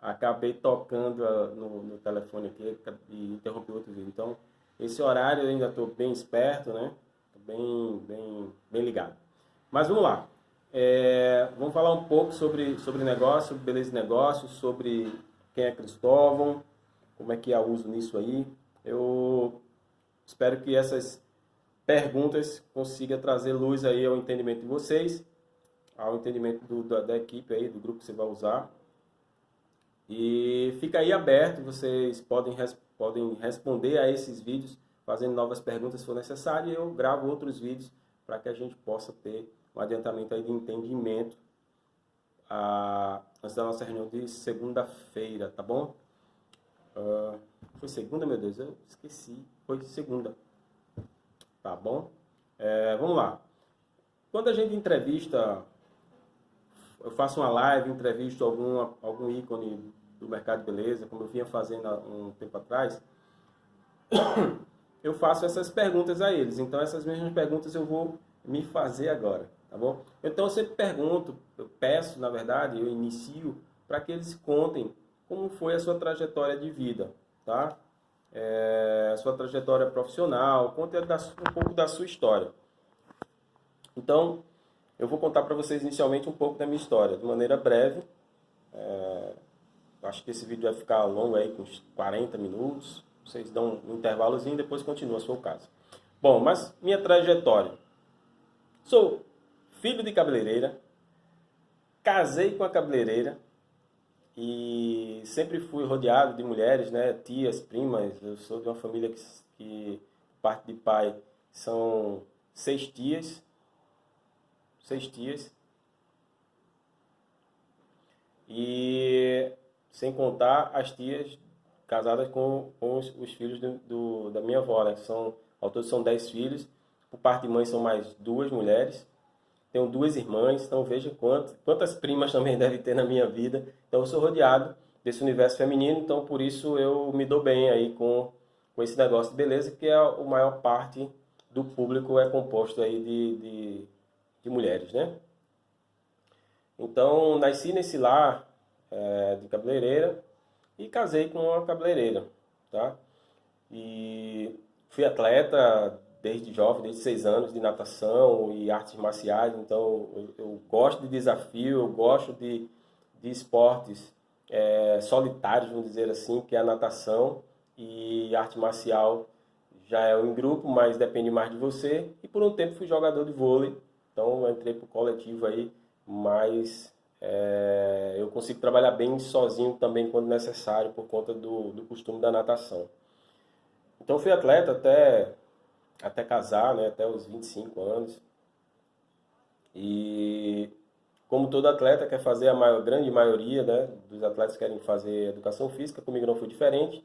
acabei tocando no telefone aqui e interrompi outro vídeo. Então, esse horário eu ainda estou bem esperto, né? Tô bem ligado. Mas vamos lá. Vamos falar um pouco sobre negócio, sobre beleza de negócio, sobre quem é Cristóvão, como é que é o uso nisso aí. Eu espero que essas perguntas consigam trazer luz aí ao entendimento de vocês, ao entendimento da equipe aí, do grupo que você vai usar. E fica aí aberto, vocês podem responder a esses vídeos, fazendo novas perguntas se for necessário, e eu gravo outros vídeos para que a gente possa ter um adiantamento aí de entendimento antes da nossa reunião de segunda-feira, tá bom? Foi segunda, meu Deus, eu esqueci. Foi segunda. Tá bom? Vamos lá. Quando a gente entrevista, eu faço uma live, entrevisto algum ícone do mercado de beleza, como eu vinha fazendo há um tempo atrás, eu faço essas perguntas a eles. Então, essas mesmas perguntas eu vou me fazer agora, tá bom? Então, eu sempre pergunto, eu peço, na verdade, eu inicio para que eles contem como foi a sua trajetória de vida, tá? A sua trajetória profissional, conte um pouco da sua história. Então, eu vou contar para vocês inicialmente um pouco da minha história, de maneira breve. Acho que esse vídeo vai ficar longo aí, com uns 40 minutos. Vocês dão um intervalozinho e depois continua, se for o caso. Bom, mas minha trajetória. Sou filho de cabeleireira, casei com a cabeleireira e sempre fui rodeado de mulheres, né? Tias, primas. Eu sou de uma família que parte de pai, são 6 tias. 6 tias. E sem contar as tias casadas com os filhos da minha avó, né? Ao todo são 10 filhos. Por parte de mãe são mais 2 mulheres. Tenho 2 irmãs, então veja quantas primas também deve ter na minha vida. Então eu sou rodeado desse universo feminino, então por isso eu me dou bem aí com esse negócio de beleza, que a maior parte do público é composto aí de mulheres, né? Então nasci nesse lar de cabeleireira e casei com uma cabeleireira, tá? E fui atleta desde jovem, desde 6 anos, de natação e artes marciais. Então eu gosto de desafio, eu gosto de esportes solitários, vamos dizer assim, que é a natação, e arte marcial já é em grupo, mas depende mais de você. E por um tempo fui jogador de vôlei, então eu entrei para o coletivo aí, mas eu consigo trabalhar bem sozinho também quando necessário, por conta do costume da natação. Então fui atleta até casar, né, até os 25 anos. E como todo atleta quer fazer, a grande maioria, né, dos atletas querem fazer educação física, comigo não foi diferente.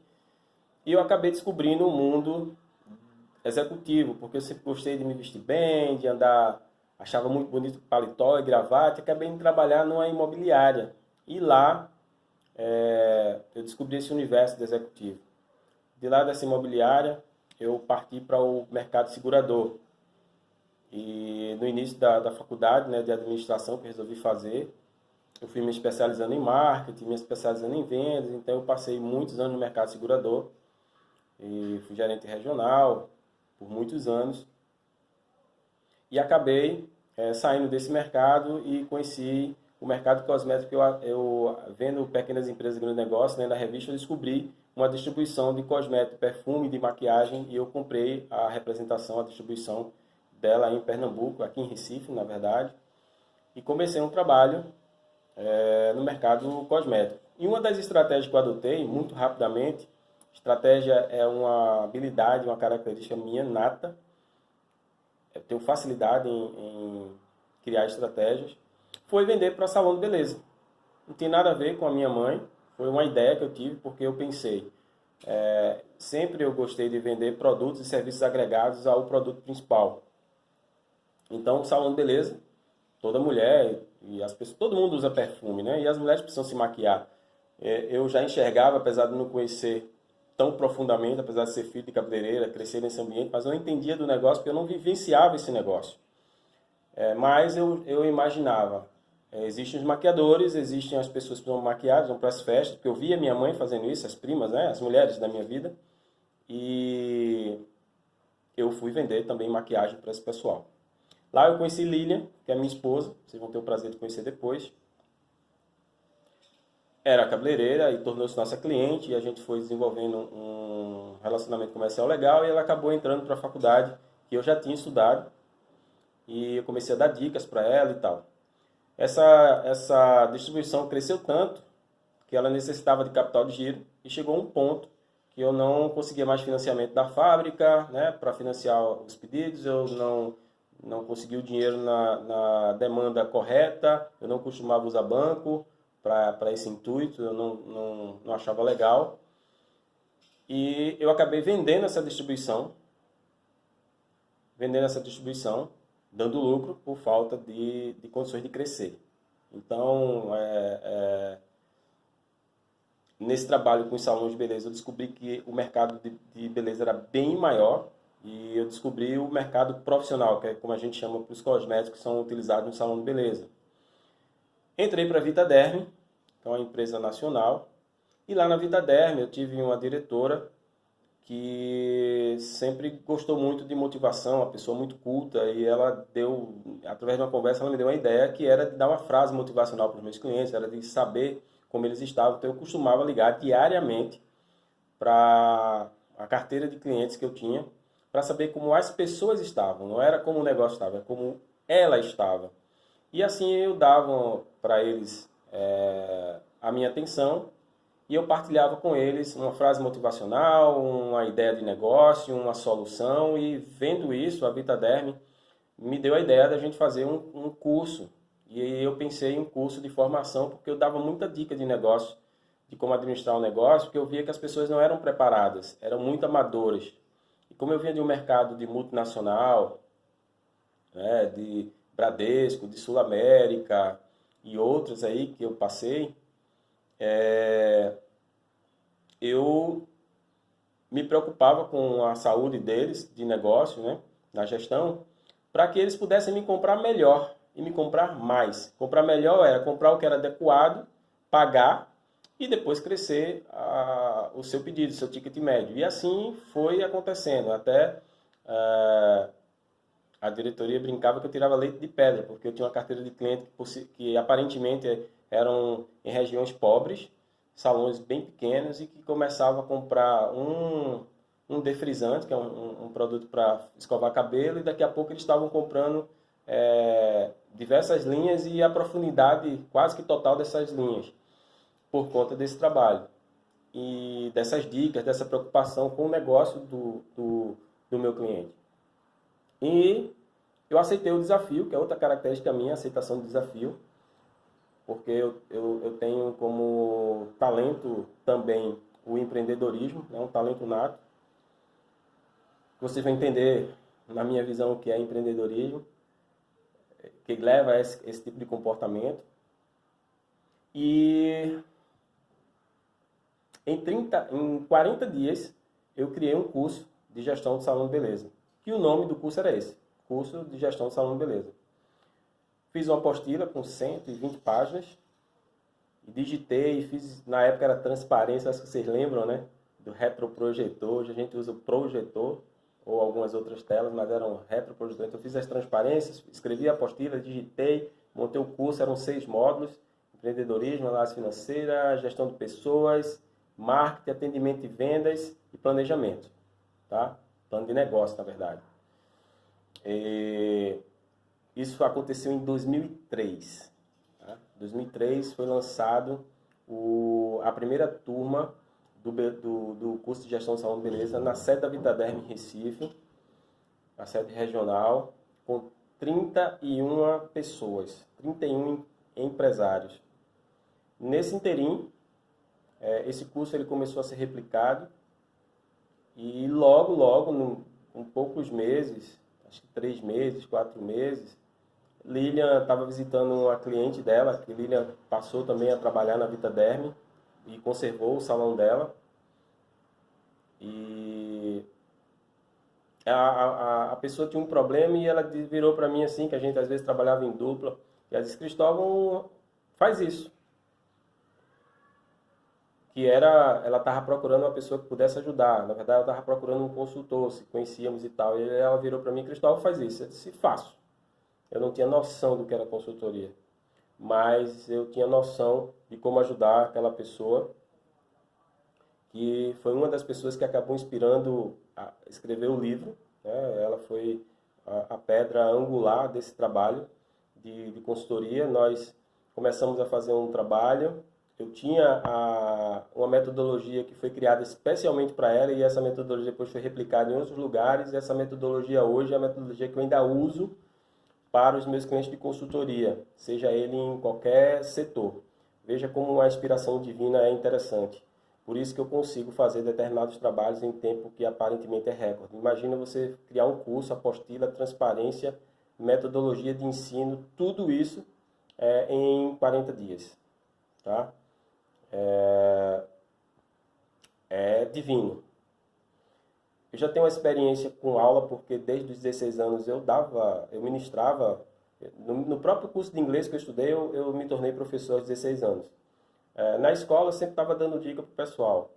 E eu acabei descobrindo o mundo executivo, porque eu sempre gostei de me vestir bem, de andar, achava muito bonito paletó e gravata, e acabei de trabalhar numa imobiliária. E lá eu descobri esse universo do executivo. De lá dessa imobiliária, eu parti para o mercado segurador. E no início da faculdade, né, de administração, que eu resolvi fazer, eu fui me especializando em marketing, me especializando em vendas. Então eu passei muitos anos no mercado segurador e fui gerente regional por muitos anos. E acabei saindo desse mercado e conheci o mercado cosmético. Eu vendo pequenas empresas, grandes negócios, né, na revista, eu descobri uma distribuição de cosmético, perfume, de maquiagem, e eu comprei a representação, a distribuição dela em Pernambuco, aqui em Recife, na verdade, e comecei um trabalho no mercado cosmético. E uma das estratégias que eu adotei, muito rapidamente, estratégia é uma habilidade, uma característica minha nata, eu tenho facilidade em criar estratégias, foi vender para salão de beleza. Não tem nada a ver com a minha mãe, foi uma ideia que eu tive, porque eu pensei, sempre eu gostei de vender produtos e serviços agregados ao produto principal. Então, salão de beleza, toda mulher e as pessoas, todo mundo usa perfume, né? E as mulheres precisam se maquiar. Eu já enxergava, apesar de não conhecer tão profundamente, apesar de ser filho de cabeleireira, crescer nesse ambiente, mas eu não entendia do negócio, porque eu não vivenciava esse negócio. Mas eu imaginava, Existem os maquiadores, existem as pessoas que vão maquiar, vão para as festas, porque eu via minha mãe fazendo isso, as primas, né, as mulheres da minha vida, e eu fui vender também maquiagem para esse pessoal. Lá eu conheci Lilian, que é minha esposa, vocês vão ter o prazer de conhecer depois. Era cabeleireira e tornou-se nossa cliente, e a gente foi desenvolvendo um relacionamento comercial legal, e ela acabou entrando para a faculdade que eu já tinha estudado, e eu comecei a dar dicas para ela e tal. Essa distribuição cresceu tanto que ela necessitava de capital de giro, e chegou a um ponto que eu não conseguia mais financiamento da fábrica, né, para financiar os pedidos, eu não conseguia o dinheiro na demanda correta, eu não costumava usar banco para esse intuito, eu não achava legal. E eu acabei vendendo essa distribuição, dando lucro por falta de condições de crescer. Então, nesse trabalho com os salões de beleza, eu descobri que o mercado de beleza era bem maior, e eu descobri o mercado profissional, que é como a gente chama para os cosméticos que são utilizados no salão de beleza. Entrei para a Vitaderm, que é uma empresa nacional, e lá na Vitaderm eu tive uma diretora que sempre gostou muito de motivação, uma pessoa muito culta, e ela deu, através de uma conversa, ela me deu uma ideia que era de dar uma frase motivacional para os meus clientes, era de saber como eles estavam. Então eu costumava ligar diariamente para a carteira de clientes que eu tinha, para saber como as pessoas estavam, não era como o negócio estava, é como ela estava. E assim eu dava para eles a minha atenção, e eu partilhava com eles uma frase motivacional, uma ideia de negócio, uma solução, e vendo isso, a Vitaderm me deu a ideia da gente fazer um curso. E eu pensei em um curso de formação, porque eu dava muita dica de negócio, de como administrar o negócio, porque eu via que as pessoas não eram preparadas, eram muito amadoras. E como eu vinha de um mercado de multinacional, né, de Bradesco, de Sul América e outros aí que eu passei, eu me preocupava com a saúde deles, de negócio, né, na gestão, para que eles pudessem me comprar melhor e me comprar mais. Comprar melhor era comprar o que era adequado, pagar e depois crescer o seu pedido, o seu ticket médio. E assim foi acontecendo, até a diretoria brincava que eu tirava leite de pedra, porque eu tinha uma carteira de cliente que aparentemente eram em regiões pobres, salões bem pequenos, e que começavam a comprar um defrisante, que é um produto para escovar cabelo, e daqui a pouco eles estavam comprando diversas linhas e a profundidade quase que total dessas linhas, por conta desse trabalho e dessas dicas, dessa preocupação com o negócio do meu cliente. E eu aceitei o desafio, que é outra característica minha, a aceitação do desafio, porque eu tenho como talento também o empreendedorismo, é um talento nato. Vocês vão entender, na minha visão, o que é empreendedorismo, que leva a esse tipo de comportamento. E em 40 dias, eu criei um curso de gestão de salão de beleza, que o nome do curso era esse, curso de gestão de salão de beleza. Fiz uma apostila com 120 páginas, digitei, fiz, na época era transparência, acho que vocês lembram, né? Do retroprojetor, hoje a gente usa o projetor, ou algumas outras telas, mas eram retroprojetor. Então eu fiz as transparências, escrevi a apostila, digitei, montei o curso, eram 6 módulos: empreendedorismo, análise financeira, gestão de pessoas, marketing, atendimento e vendas e planejamento, tá? Plano de negócio, na verdade. Isso aconteceu em 2003. Tá? Em 2003 foi lançado a primeira turma do curso de gestão de salão de beleza na sede da Vitaderm em Recife, a sede regional, com 31 pessoas, 31 empresários. Nesse interim, esse curso ele começou a ser replicado, e logo, em poucos meses, acho que 3 meses, 4 meses, Lilian estava visitando uma cliente dela, que Lilian passou também a trabalhar na Vitaderm e conservou o salão dela. E a pessoa tinha um problema, e ela virou para mim assim, que a gente às vezes trabalhava em dupla, e ela disse, Cristóvão, faz isso. Que era, ela estava procurando uma pessoa que pudesse ajudar. Na verdade, ela estava procurando um consultor, se conhecíamos e tal. E ela virou para mim, Cristóvão, faz isso. Eu disse, faço. Eu não tinha noção do que era consultoria, mas eu tinha noção de como ajudar aquela pessoa, que foi uma das pessoas que acabou inspirando a escrever o livro, né? Ela foi a pedra angular desse trabalho de consultoria. Nós começamos a fazer um trabalho. Eu tinha uma metodologia que foi criada especialmente para ela, e essa metodologia depois foi replicada em outros lugares. E essa metodologia hoje é a metodologia que eu ainda uso para os meus clientes de consultoria, seja ele em qualquer setor. Veja como a inspiração divina é interessante. Por isso que eu consigo fazer determinados trabalhos em tempo que aparentemente é recorde. Imagina você criar um curso, apostila, transparência, metodologia de ensino, tudo isso em 40 dias. Tá? É divino. Eu já tenho uma experiência com aula, porque desde os 16 anos eu ministrava, no próprio curso de inglês que eu estudei, eu me tornei professor aos 16 anos. Na escola eu sempre estava dando dica para o pessoal.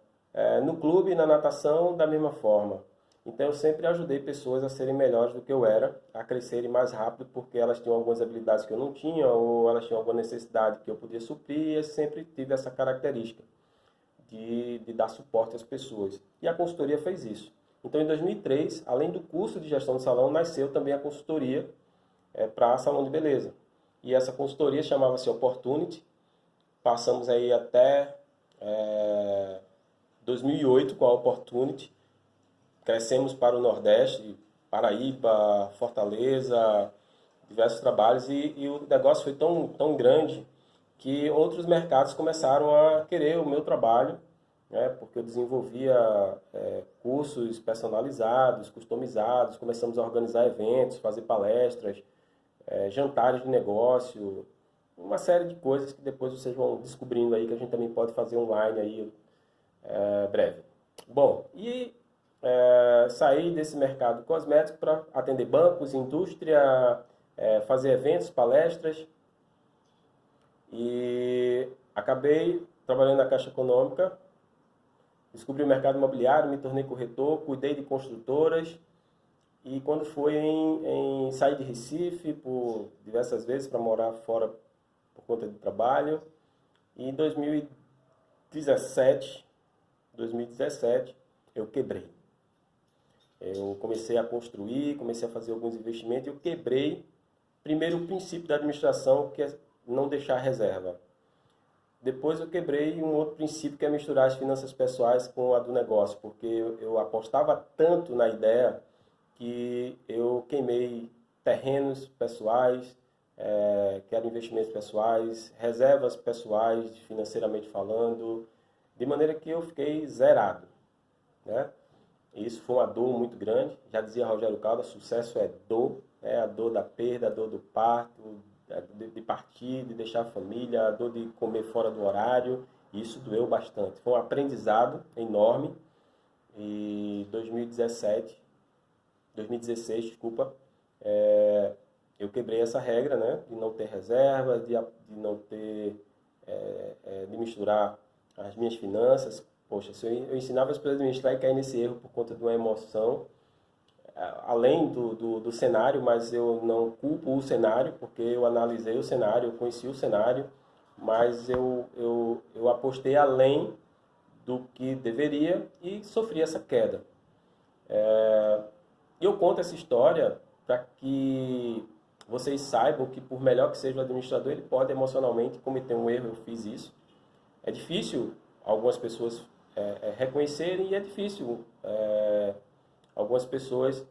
No clube, na natação, da mesma forma. Então eu sempre ajudei pessoas a serem melhores do que eu era, a crescerem mais rápido, porque elas tinham algumas habilidades que eu não tinha, ou elas tinham alguma necessidade que eu podia suprir, e eu sempre tive essa característica de dar suporte às pessoas. E a consultoria fez isso. Então, em 2003, além do curso de gestão de salão, nasceu também a consultoria para salão de beleza. E essa consultoria chamava-se Opportunity. Passamos aí até 2008 com a Opportunity. Crescemos para o Nordeste, Paraíba, Fortaleza, diversos trabalhos. E o negócio foi tão grande que outros mercados começaram a querer o meu trabalho, porque eu desenvolvia cursos personalizados, customizados, começamos a organizar eventos, fazer palestras, jantares de negócio, uma série de coisas que depois vocês vão descobrindo aí, que a gente também pode fazer online aí breve. Bom, e saí desse mercado cosmético para atender bancos, indústria, fazer eventos, palestras, e acabei trabalhando na Caixa Econômica. Descobri o mercado imobiliário, me tornei corretor, cuidei de construtoras, e quando foi sair de Recife por diversas vezes para morar fora por conta de trabalho, e em 2017 eu quebrei. Eu comecei a construir, comecei a fazer alguns investimentos, e eu quebrei primeiro o princípio da administração, que é não deixar reserva. Depois eu quebrei um outro princípio, que é misturar as finanças pessoais com a do negócio, porque eu apostava tanto na ideia que eu queimei terrenos pessoais, que eram investimentos pessoais, reservas pessoais, financeiramente falando, de maneira que eu fiquei zerado, né? Isso foi uma dor muito grande. Já dizia Rogério Caldas, sucesso é dor, a dor da perda, a dor do parto, de partir, de deixar a família, a dor de comer fora do horário. Isso doeu bastante. Foi um aprendizado enorme. E 2016, desculpa, eu quebrei essa regra, né, de não ter reserva, de não ter, de misturar as minhas finanças. Poxa, se eu ensinava as pessoas a administrar e cair nesse erro por conta de uma emoção, além do cenário, mas eu não culpo o cenário, porque eu analisei o cenário, eu conheci o cenário, mas eu apostei além do que deveria e sofri essa queda. E eu conto essa história para que vocês saibam que, por melhor que seja o administrador, ele pode emocionalmente cometer um erro. Eu fiz isso. É difícil algumas pessoas reconhecerem, e é difícil algumas pessoas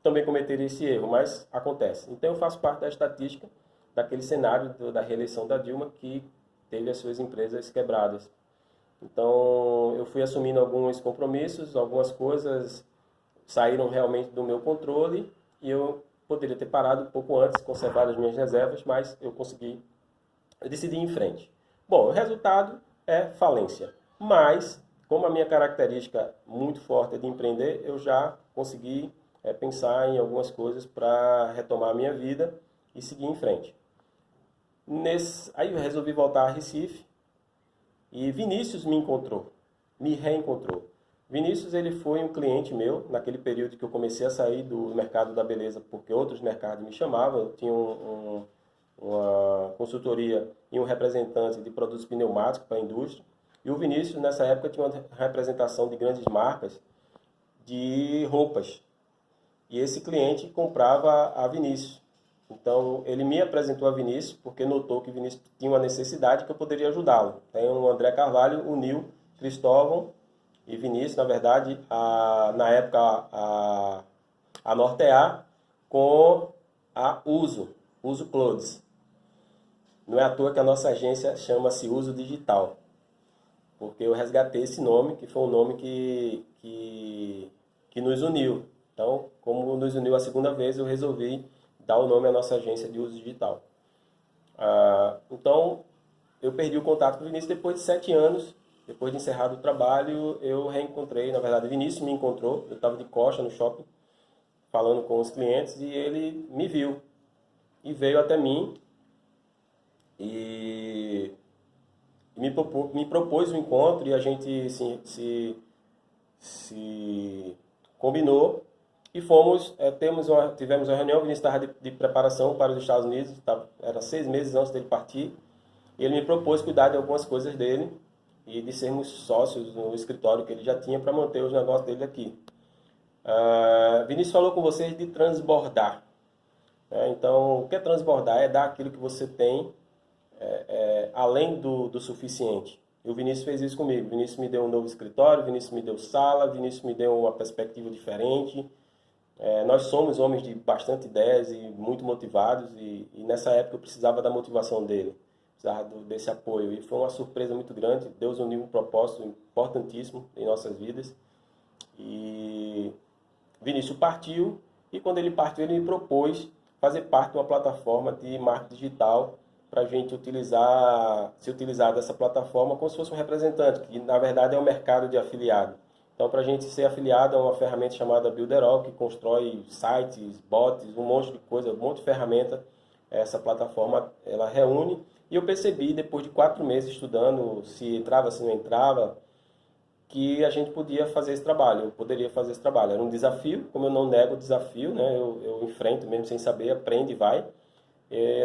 também cometerem esse erro, mas acontece. Então eu faço parte da estatística daquele cenário da reeleição da Dilma, que teve as suas empresas quebradas. Então eu fui assumindo alguns compromissos, algumas coisas saíram realmente do meu controle, e eu poderia ter parado um pouco antes, conservado as minhas reservas, mas eu decidi ir em frente. Bom, o resultado é falência, mas como a minha característica muito forte é de empreender, eu já consegui pensar em algumas coisas para retomar a minha vida e seguir em frente. Aí eu resolvi voltar a Recife e Vinícius me encontrou, me reencontrou. Vinícius, ele foi um cliente meu naquele período que eu comecei a sair do mercado da beleza, porque outros mercados me chamavam. Eu tinha uma consultoria e um representante de produtos pneumáticos para a indústria. E o Vinícius, nessa época, tinha uma representação de grandes marcas de roupas. E esse cliente comprava a Vinícius. Então, ele me apresentou a Vinícius, porque notou que Vinícius tinha uma necessidade que eu poderia ajudá-lo. Tem o André Carvalho uniu Cristóvão e Vinícius, na verdade, na época, a Nortear com a Uso Clothes. Não é à toa que a nossa agência chama-se Uso Digital, porque eu resgatei esse nome, que foi um nome que nos uniu. Então, como nos uniu a segunda vez, eu resolvi dar o nome à nossa agência de uso digital. Então, eu perdi o contato com o Vinícius depois de 7 anos. Depois de encerrado o trabalho, eu reencontrei. Na verdade, o Vinícius me encontrou. Eu estava de coxa no shopping, falando com os clientes, e ele me viu. E veio até mim e me propôs um encontro, e a gente se combinou e tivemos uma reunião. O Vinícius estava de preparação para os Estados Unidos, era 6 meses antes dele partir, e ele me propôs cuidar de algumas coisas dele e de sermos sócios no escritório que ele já tinha para manter os negócios dele aqui. Vinícius falou com vocês de transbordar. Então, o que é transbordar? É dar aquilo que você tem além do suficiente. E o Vinícius fez isso comigo. O Vinícius me deu um novo escritório, o Vinícius me deu sala, o Vinícius me deu uma perspectiva diferente. Nós somos homens de bastante ideias e muito motivados, e nessa época eu precisava da motivação dele, precisava desse apoio. E foi uma surpresa muito grande. Deus uniu um propósito importantíssimo em nossas vidas. E Vinícius partiu, e quando ele partiu, ele me propôs fazer parte de uma plataforma de marketing digital para a gente se utilizar dessa plataforma como se fosse um representante, que na verdade é um mercado de afiliado. Então, para a gente ser afiliado, é uma ferramenta chamada Builderall, que constrói sites, bots, um monte de coisa, um monte de ferramenta. Essa plataforma, ela reúne. E eu percebi, depois de 4 meses estudando, se entrava, se não entrava, que a gente podia fazer esse trabalho, eu poderia fazer esse trabalho. Era um desafio, como eu não nego o desafio, né? Eu enfrento mesmo sem saber, aprende e vai.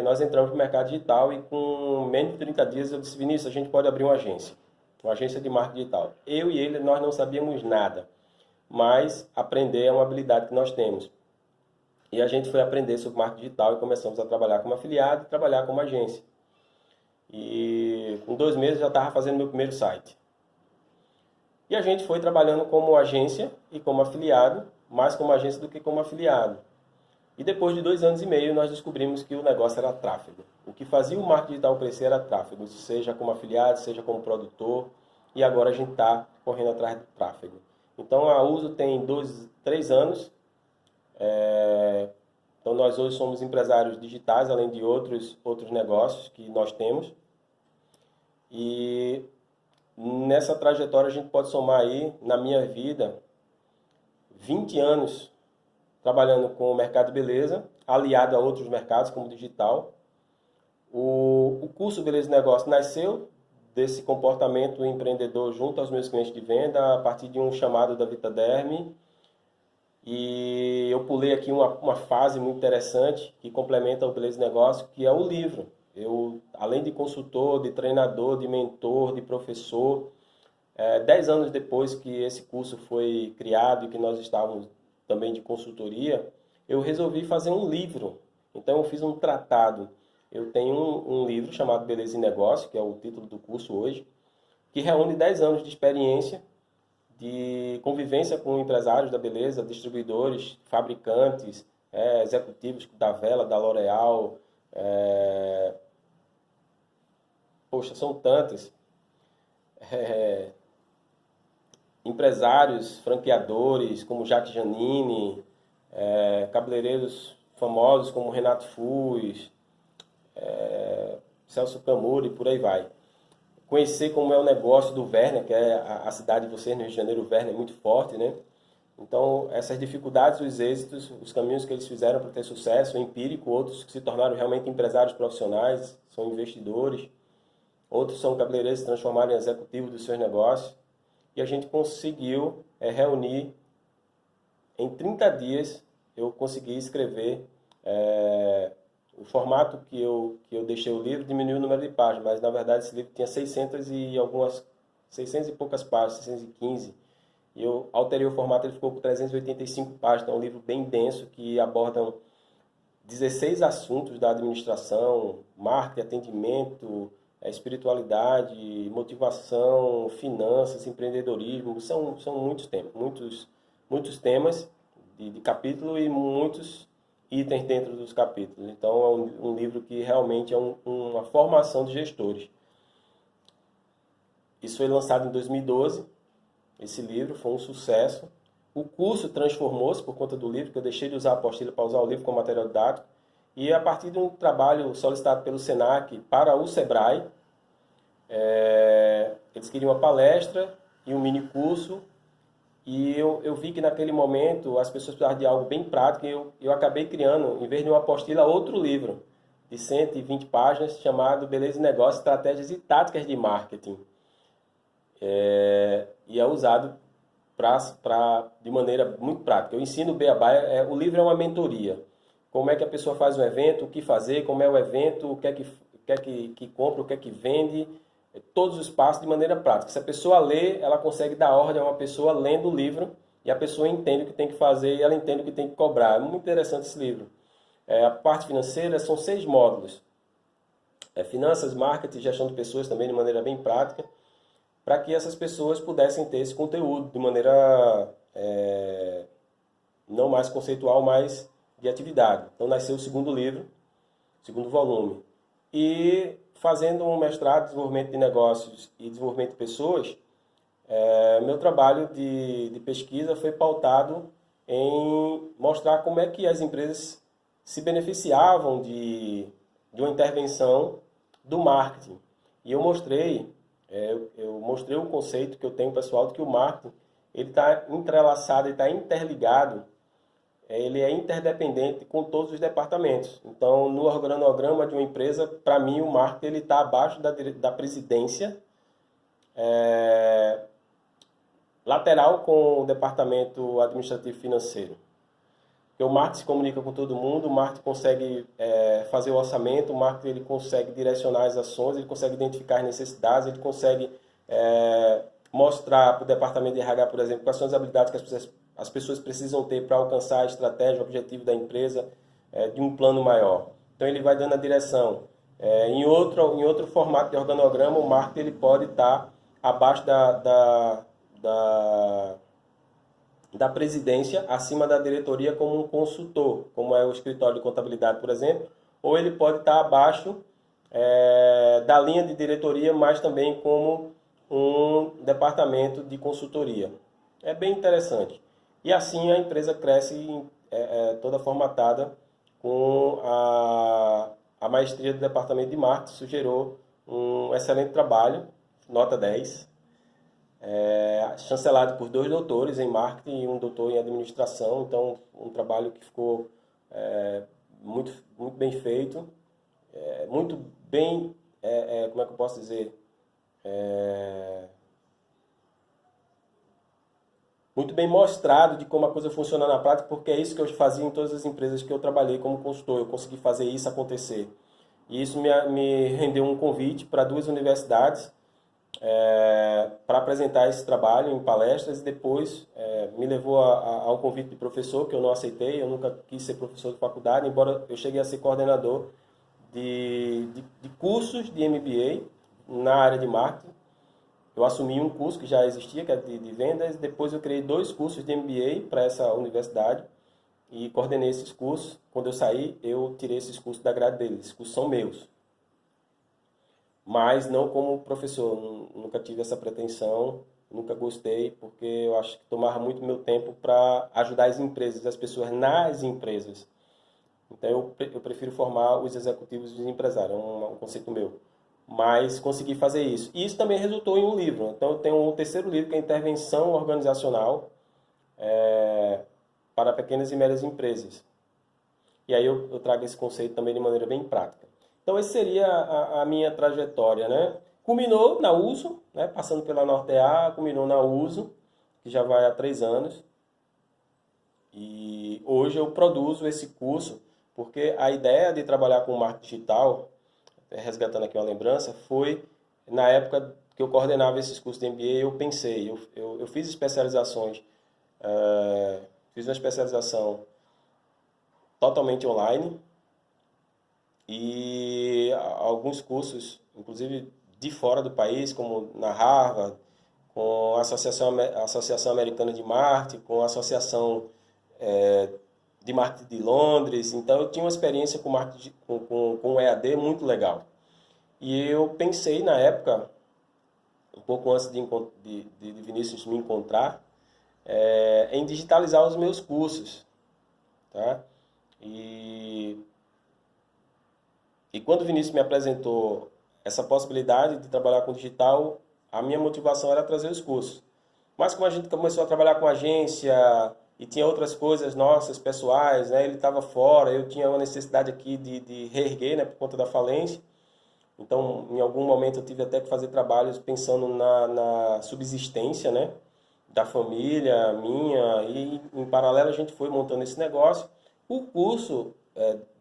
Nós entramos no mercado digital, e com menos de 30 dias eu disse: Vinícius, a gente pode abrir uma agência de marketing digital. Eu e ele, nós não sabíamos nada, mas aprender é uma habilidade que nós temos. E a gente foi aprender sobre marketing digital e começamos a trabalhar como afiliado e trabalhar como agência. E com 2 meses já estava fazendo meu primeiro site. E a gente foi trabalhando como agência e como afiliado, mais como agência do que como afiliado. E depois de 2 anos e meio, nós descobrimos que o negócio era tráfego. O que fazia o marketing digital crescer era tráfego, seja como afiliado, seja como produtor. E agora a gente está correndo atrás do tráfego. Então a Uso tem 3 anos. Então nós hoje somos empresários digitais, além de outros negócios que nós temos. E nessa trajetória a gente pode somar aí, na minha vida, 20 anos trabalhando com o mercado de beleza, aliado a outros mercados como digital. O curso Beleza e Negócio nasceu desse comportamento empreendedor junto aos meus clientes de venda, a partir de um chamado da Vitaderm. E eu pulei aqui uma fase muito interessante que complementa o Beleza e Negócio, que é o livro. Eu, além de consultor, de treinador, de mentor, de professor, 10 anos depois que esse curso foi criado e que nós estávamos também de consultoria, eu resolvi fazer um livro. Então eu fiz um tratado. Eu tenho um livro chamado Beleza e Negócio, que é o título do curso hoje, que reúne 10 anos de experiência, de convivência com empresários da beleza, distribuidores, fabricantes, executivos da Vela, da L'Oréal. Poxa, são tantos. Empresários, franqueadores, como Jacques Janine, cabeleireiros famosos como Renato Fuz, Celso Camuro e por aí vai. Conhecer como é o negócio do Werner, que é a cidade de vocês no Rio de Janeiro. O Werner é muito forte, né? Então, essas dificuldades, os êxitos, os caminhos que eles fizeram para ter sucesso, empírico, outros que se tornaram realmente empresários profissionais, são investidores, outros são cabeleireiros que se transformaram em executivos dos seus negócios. E a gente conseguiu reunir, em 30 dias, eu consegui escrever o formato que eu deixei o livro, diminuiu o número de páginas, mas na verdade esse livro tinha 600 e poucas páginas, 615. E eu alterei o formato, ele ficou com 385 páginas, é um livro bem denso que abordam 16 assuntos da administração, marketing, atendimento, espiritualidade, motivação, finanças, empreendedorismo. São muitos temas, muitos temas de capítulo e muitos itens dentro dos capítulos. Então é um livro que realmente é uma formação de gestores. Isso foi lançado em 2012. Esse livro foi um sucesso. O curso transformou-se por conta do livro, que eu deixei de usar a apostila para usar o livro como material didático. E a partir de um trabalho solicitado pelo SENAC para o SEBRAE, eles queriam uma palestra e um mini curso. E eu vi que naquele momento as pessoas precisavam de algo bem prático e eu acabei criando, em vez de uma apostila, outro livro de 120 páginas chamado Beleza e Negócio, Estratégias e Táticas de Marketing. E é usado de maneira muito prática. Eu ensino o Beabá, o livro é uma mentoria. Como é que a pessoa faz um evento, o que fazer, como é o evento, o que é que compra, o que é que vende, todos os passos de maneira prática. Se a pessoa lê, ela consegue dar ordem a uma pessoa lendo o livro e a pessoa entende o que tem que fazer e ela entende o que tem que cobrar. É muito interessante esse livro. A parte financeira são 6 módulos. Finanças, marketing, gestão de pessoas também de maneira bem prática, para que essas pessoas pudessem ter esse conteúdo de maneira não mais conceitual, mas de atividade. Então nasceu o segundo livro, segundo volume. E fazendo um mestrado em desenvolvimento de negócios e desenvolvimento de pessoas, meu trabalho de pesquisa foi pautado em mostrar como é que as empresas se beneficiavam de uma intervenção do marketing. E eu mostrei o conceito que eu tenho, pessoal, de que o marketing está entrelaçado, ele está interligado, ele é interdependente com todos os departamentos. Então, no organograma de uma empresa, para mim, o marketing está abaixo da presidência, lateral com o departamento administrativo financeiro. Porque o marketing se comunica com todo mundo, o marketing consegue fazer o orçamento, o marketing ele consegue direcionar as ações, ele consegue identificar as necessidades, ele consegue mostrar para o departamento de RH, por exemplo, quais são as habilidades que as pessoas precisam ter para alcançar a estratégia, o objetivo da empresa, de um plano maior. Então ele vai dando a direção. Em outro formato de organograma, o marketing ele pode estar abaixo da presidência, acima da diretoria como um consultor, como é o escritório de contabilidade, por exemplo, ou ele pode estar abaixo da linha de diretoria, mas também como um departamento de consultoria. É bem interessante. E assim a empresa cresce toda formatada com a maestria do departamento de marketing. Isso gerou um excelente trabalho, nota 10, chancelado por 2 doutores em marketing e um doutor em administração. Então, um trabalho que ficou muito, muito bem feito, muito bem, como é que eu posso dizer, muito bem mostrado de como a coisa funciona na prática, porque é isso que eu fazia em todas as empresas que eu trabalhei como consultor. Eu consegui fazer isso acontecer. E isso me rendeu um convite para 2 universidades para apresentar esse trabalho em palestras, e depois me levou a um convite de professor que eu não aceitei. Eu nunca quis ser professor de faculdade, embora eu cheguei a ser coordenador de cursos de MBA na área de marketing. Eu assumi um curso que já existia, que é de vendas, depois eu criei 2 cursos de MBA para essa universidade e coordenei esses cursos. Quando eu saí, eu tirei esses cursos da grade deles. Esses cursos são meus. Mas não como professor, nunca tive essa pretensão, nunca gostei, porque eu acho que tomava muito meu tempo para ajudar as empresas, as pessoas nas empresas. Então eu prefiro formar os executivos e os empresários, é um conceito meu. Mas consegui fazer isso. E isso também resultou em um livro. Então eu tenho um terceiro livro, que é Intervenção Organizacional, para pequenas e médias empresas. E aí eu trago esse conceito também de maneira bem prática. Então, essa seria a minha trajetória, né? Culminou na Uso, né? Passando pela Norte-A, culminou na Uso, que já vai há 3 anos. E hoje eu produzo esse curso, porque a ideia de trabalhar com marketing digital, resgatando aqui uma lembrança, foi na época que eu coordenava esses cursos de MBA, eu pensei, eu fiz especializações, fiz uma especialização totalmente online e alguns cursos, inclusive de fora do país, como na Harvard, com a Associação Americana de Marketing, com a Associação de Marketing de Londres. Então, eu tinha uma experiência com marketing, com EAD muito legal. E eu pensei na época, um pouco antes de Vinícius me encontrar, em digitalizar os meus cursos. Tá? E quando o Vinícius me apresentou essa possibilidade de trabalhar com digital, a minha motivação era trazer os cursos. Mas como a gente começou a trabalhar com agência e tinha outras coisas nossas, pessoais, né? Ele estava fora, eu tinha uma necessidade aqui de reerguer, né? Por conta da falência. Então, em algum momento eu tive até que fazer trabalhos pensando na subsistência, né? Da família minha, e em paralelo a gente foi montando esse negócio. O curso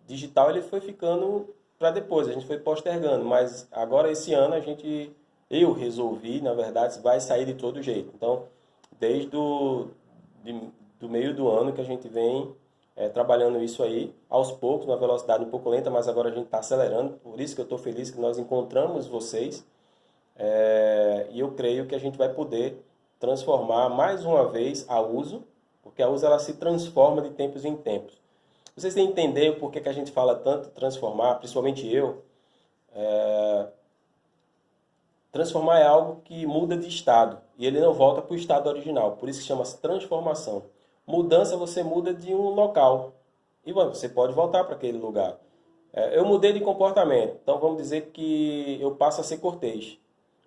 digital ele foi ficando para depois, a gente foi postergando, mas agora esse ano eu resolvi, na verdade, vai sair de todo jeito. Então, desde do meio do ano que a gente vem trabalhando isso aí, aos poucos, numa velocidade um pouco lenta, mas agora a gente está acelerando, por isso que eu estou feliz que nós encontramos vocês, e eu creio que a gente vai poder transformar mais uma vez a Uso, porque a Uso ela se transforma de tempos em tempos. Vocês têm que entender por que a gente fala tanto transformar, principalmente eu. Transformar é algo que muda de estado e ele não volta para o estado original, por isso que chama-se transformação. Mudança, você muda de um local e você pode voltar para aquele lugar. Eu mudei de comportamento, então vamos dizer que eu passo a ser cortês.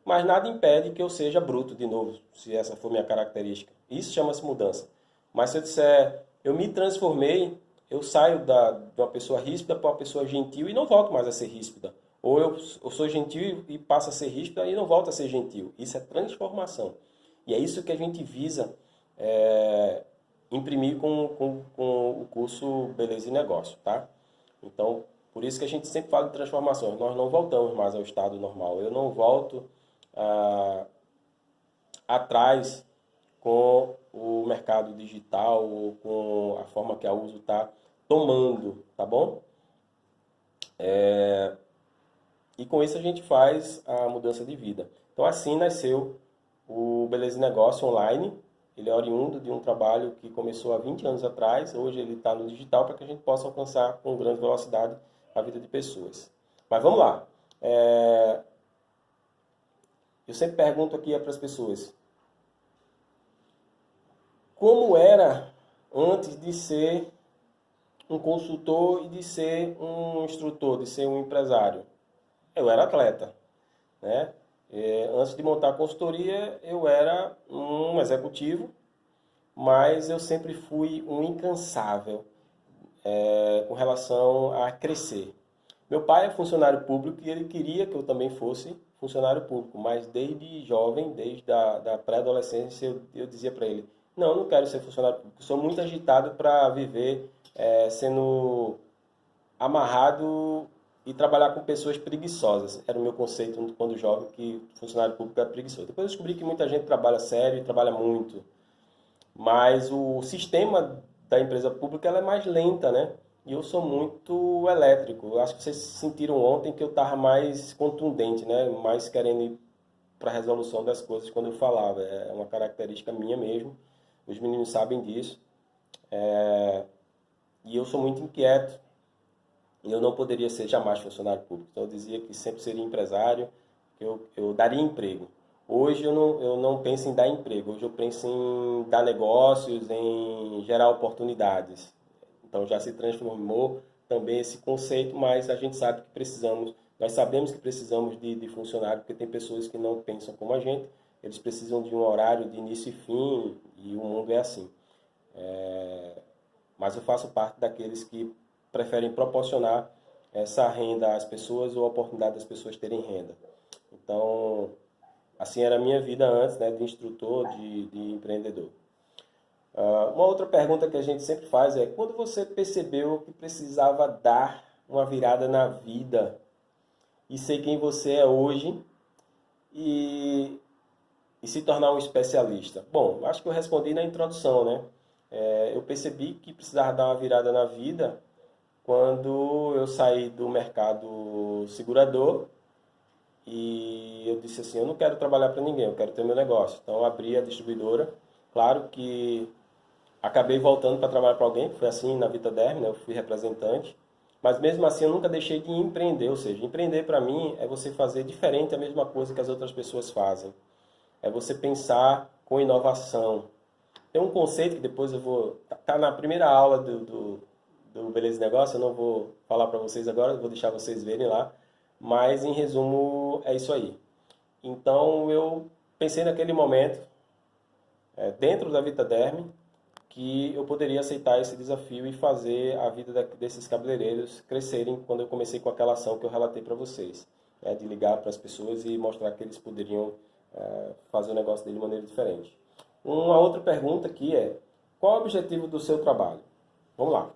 Mas nada impede que eu seja bruto de novo, se essa for minha característica. Isso chama-se mudança. Mas se eu disser, eu me transformei, eu saio de uma pessoa ríspida para uma pessoa gentil e não volto mais a ser ríspida. Ou eu sou gentil e passo a ser ríspida e não volto a ser gentil. Isso é transformação. E é isso que a gente visa imprimir com o curso Beleza e Negócio, tá? Então, por isso que a gente sempre fala de transformações. Nós não voltamos mais ao estado normal. Eu não volto atrás com o mercado digital ou com a forma que a Uso está tomando, tá bom? E com isso a gente faz a mudança de vida. Então assim nasceu o Beleza e Negócio Online. Ele é oriundo de um trabalho que começou há 20 anos atrás. Hoje ele está no digital para que a gente possa alcançar com grande velocidade a vida de pessoas. Mas vamos lá. Eu sempre pergunto aqui para as pessoas, como era antes de ser um consultor e de ser um instrutor, de ser um empresário? Eu era atleta, né? Antes de montar a consultoria, eu era um executivo, mas eu sempre fui um incansável com relação a crescer. Meu pai é funcionário público e ele queria que eu também fosse funcionário público, mas desde jovem, desde a pré-adolescência, eu dizia para ele, não quero ser funcionário público, sou muito agitado para viver sendo amarrado e trabalhar com pessoas preguiçosas. Era o meu conceito quando jovem, que funcionário público era preguiçoso. Depois eu descobri que muita gente trabalha sério e trabalha muito, mas o sistema da empresa pública ela é mais lenta, né? E eu sou muito elétrico. Eu acho que vocês sentiram ontem que eu estava mais contundente, né? Mais querendo ir para a resolução das coisas quando eu falava. É uma característica minha mesmo. Os meninos sabem disso. E eu sou muito inquieto. E eu não poderia ser jamais funcionário público. Então eu dizia que sempre seria empresário, que eu daria emprego. Hoje eu não penso em dar emprego. Hoje eu penso em dar negócios, em gerar oportunidades. Então já se transformou também esse conceito, mas a gente sabe que nós sabemos que precisamos de funcionário, porque tem pessoas que não pensam como a gente, eles precisam de um horário de início e fim, e o mundo é assim. Mas eu faço parte daqueles que preferem proporcionar essa renda às pessoas ou a oportunidade das pessoas terem renda. Então, assim era a minha vida antes, né, de instrutor, de empreendedor. Uma outra pergunta que a gente sempre faz é: quando você percebeu que precisava dar uma virada na vida e ser quem você é hoje e, e se tornar um especialista? Bom, acho que eu respondi na introdução, né? Eu percebi que precisava dar uma virada na vida quando eu saí do mercado segurador e eu disse assim: eu não quero trabalhar para ninguém, eu quero ter meu negócio. Então eu abri a distribuidora. Claro que acabei voltando para trabalhar para alguém, foi assim na Vitaderm, né? Eu fui representante. Mas mesmo assim eu nunca deixei de empreender, ou seja, empreender para mim é você fazer diferente a mesma coisa que as outras pessoas fazem. É você pensar com inovação. Tem um conceito que depois eu vou... Tá na primeira aula do Beleza e Negócio, eu não vou falar para vocês agora, vou deixar vocês verem lá. Mas em resumo é isso aí. Então eu pensei naquele momento, dentro da Vitaderm, que eu poderia aceitar esse desafio e fazer a vida desses cabeleireiros crescerem quando eu comecei com aquela ação que eu relatei para vocês, né, de ligar para as pessoas e mostrar que eles poderiam fazer o negócio dele de maneira diferente. Uma outra pergunta aqui é: qual é o objetivo do seu trabalho? Vamos lá.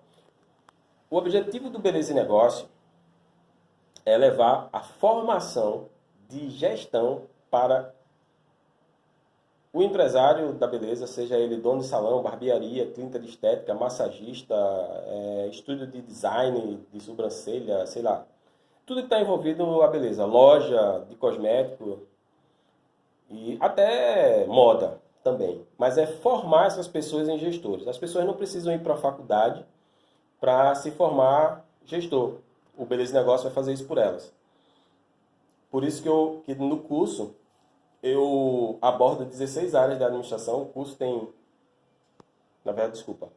O objetivo do Beleza e Negócio é levar a formação de gestão para o empresário da beleza, seja ele dono de salão, barbearia, clínica de estética, massagista, estúdio de design, de sobrancelha, sei lá. Tudo que está envolvido a beleza, loja de cosmético e até moda também. Mas é formar essas pessoas em gestores. As pessoas não precisam ir para a faculdade para se formar gestor. O Beleza e Negócio vai fazer isso por elas. Por isso que no curso eu abordo 16 áreas da administração. O curso tem, na verdade, desculpa,